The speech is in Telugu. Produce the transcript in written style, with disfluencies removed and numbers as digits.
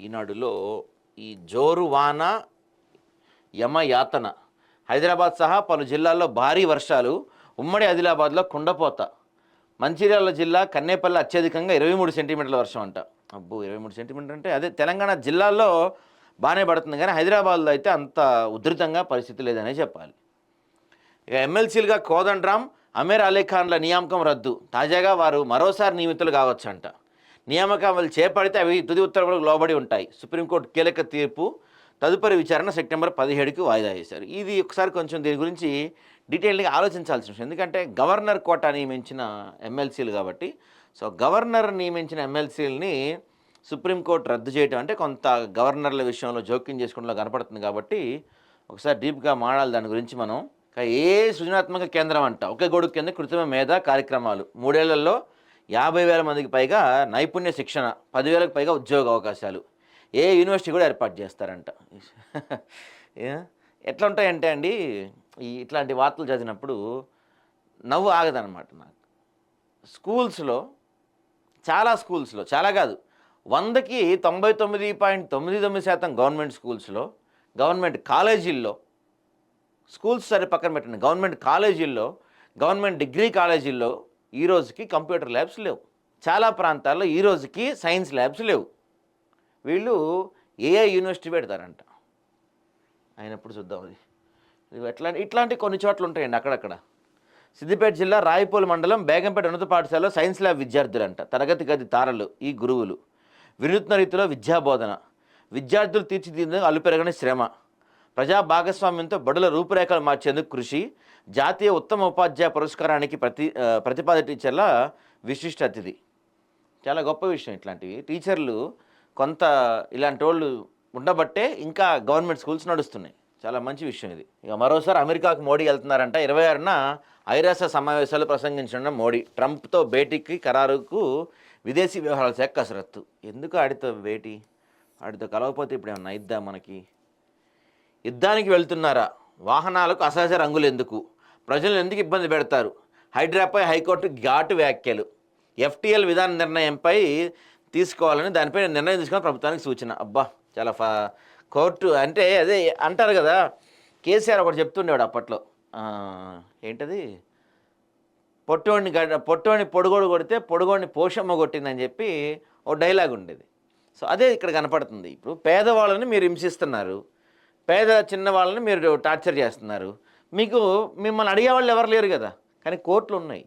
ఈనాడులో ఈ జోరు వాన యమయాతన హైదరాబాద్ సహా పలు జిల్లాల్లో భారీ వర్షాలు, ఉమ్మడి ఆదిలాబాద్లో కుండపోత, మంచిర్యాల జిల్లా కన్నేపల్లి అత్యధికంగా 23 సెంటీమీటర్ల వర్షం అంట. అబ్బో, 23 సెంటీమీటర్ అంటే అదే తెలంగాణ జిల్లాల్లో బాగానే పడుతుంది, కానీ హైదరాబాద్లో అయితే అంత ఉధృతంగా పరిస్థితి లేదనే చెప్పాలి. ఇక ఎమ్మెల్సీలుగా కోదండరాం, అమీర్ అలీఖాన్ల నియామకం రద్దు. తాజాగా వారు మరోసారి నియమితులు కావచ్చంట. నియామకాలు చేపడితే అవి తుది ఉత్తర్వులకు లోబడి ఉంటాయి. సుప్రీంకోర్టు కీలక తీర్పు, తదుపరి విచారణ సెప్టెంబర్ 17కి వాయిదా వేశారు. ఇది ఒకసారి కొంచెం దీని గురించి డీటెయిల్గా ఆలోచించాల్సిన విషయం. ఎందుకంటే గవర్నర్ కోటా నియమించిన ఎమ్మెల్సీలు కాబట్టి, సో గవర్నర్ నియమించిన ఎమ్మెల్సీలని సుప్రీంకోర్టు రద్దు చేయడం అంటే కొంత గవర్నర్ల విషయంలో జోక్యం చేసుకోవడంలో కనపడుతుంది. కాబట్టి ఒకసారి డీప్గా మాట్లాడాలి దాని గురించి మనం. ఏ సృజనాత్మక కేంద్రం అంట, ఒకే గొడుగు కింద కృత్రిమ మేధ కార్యక్రమాలు, 3 ఏళ్లలో 50,000 మందికి పైగా నైపుణ్య శిక్షణ, 10,000కు పైగా ఉద్యోగ అవకాశాలు, ఏ యూనివర్సిటీ కూడా ఏర్పాటు చేస్తారంట. ఎట్లా ఉంటాయంటే అండి, ఇట్లాంటి వార్తలు చదివినప్పుడు నవ్వు ఆగదనమాట నాకు. స్కూల్స్లో, చాలా స్కూల్స్లో, చాలా కాదు 100కి 99.99% గవర్నమెంట్ స్కూల్స్లో, గవర్నమెంట్ కాలేజీల్లో, స్కూల్స్ సరే పక్కన పెట్టండి, గవర్నమెంట్ కాలేజీల్లో, గవర్నమెంట్ డిగ్రీ కాలేజీల్లో ఈ రోజుకి కంప్యూటర్ ల్యాబ్స్ లేవు. చాలా ప్రాంతాల్లో ఈ రోజుకి సైన్స్ ల్యాబ్స్ లేవు. వీళ్ళు ఏఐ యూనివర్సిటీ పెడతారంట. అయినప్పుడు చూద్దాం అది ఇట్లాంటి కొన్ని చోట్ల ఉంటాయండి అక్కడక్కడ. సిద్దిపేట జిల్లా రాయపూల్ మండలం బేగంపేట ఉన్నత పాఠశాలలో సైన్స్ ల్యాబ్ విద్యార్థులంట. తరగతి గది తారలు ఈ గురువులు. వినూత్న రీతిలో విద్యాబోధన, విద్యార్థులు తీర్చిదిద్దేందుకు అలుపెరగని శ్రమ, ప్రజా భాగస్వామ్యంతో బడుల రూపురేఖలు మార్చేందుకు కృషి, జాతీయ ఉత్తమ ఉపాధ్యాయ పురస్కారానికి ప్రతిపాదిత టీచర్ల విశిష్ట అతిథి. చాలా గొప్ప విషయం. ఇట్లాంటివి టీచర్లు కొంత ఇలాంటి వాళ్ళు ఉండబట్టే ఇంకా గవర్నమెంట్ స్కూల్స్ నడుస్తున్నాయి. చాలా మంచి విషయం ఇది. ఇక మరోసారి అమెరికాకు మోడీ వెళ్తున్నారంట. 26న ఐరాస సమావేశాలు ప్రసంగించిన మోడీ. ట్రంప్తో భేటీకి ఖరారుకు విదేశీ వ్యవహారాల శాఖ కసరత్తు. ఎందుకు ఆడితో భేటీ? ఆడితో కలవకపోతే ఇప్పుడు ఏమన్నా ఇద్దా మనకి? యుద్ధానికి వెళ్తున్నారా? వాహనాలకు అసహజ రంగులు ఎందుకు? ప్రజలను ఎందుకు ఇబ్బంది పెడతారు? హైడ్రాపై హైకోర్టు ఘాటు వ్యాఖ్యలు. ఎఫ్టీఎల్ విధాన నిర్ణయంపై తీసుకోవాలని, దానిపై నిర్ణయం తీసుకుని ప్రభుత్వానికి సూచన. అబ్బా, చాలా కోర్టు అంటే అదే అంటారు కదా, కేసీఆర్ ఒకటి చెప్తుండేవాడు అప్పట్లో. ఏంటది, పొట్టోడిని పొడుగోడు కొడితే పొడుగోడిని పోషమ్మ కొట్టిందని చెప్పి ఓ డైలాగ్ ఉండేది. సో అదే ఇక్కడ కనపడుతుంది. ఇప్పుడు పేదవాళ్ళని మీరు హింసిస్తున్నారు, పేద చిన్న వాళ్ళని మీరు టార్చర్ చేస్తున్నారు. మిమ్మల్ని అడిగేవాళ్ళు ఎవరు లేరు కదా, కానీ కోర్టులు ఉన్నాయి.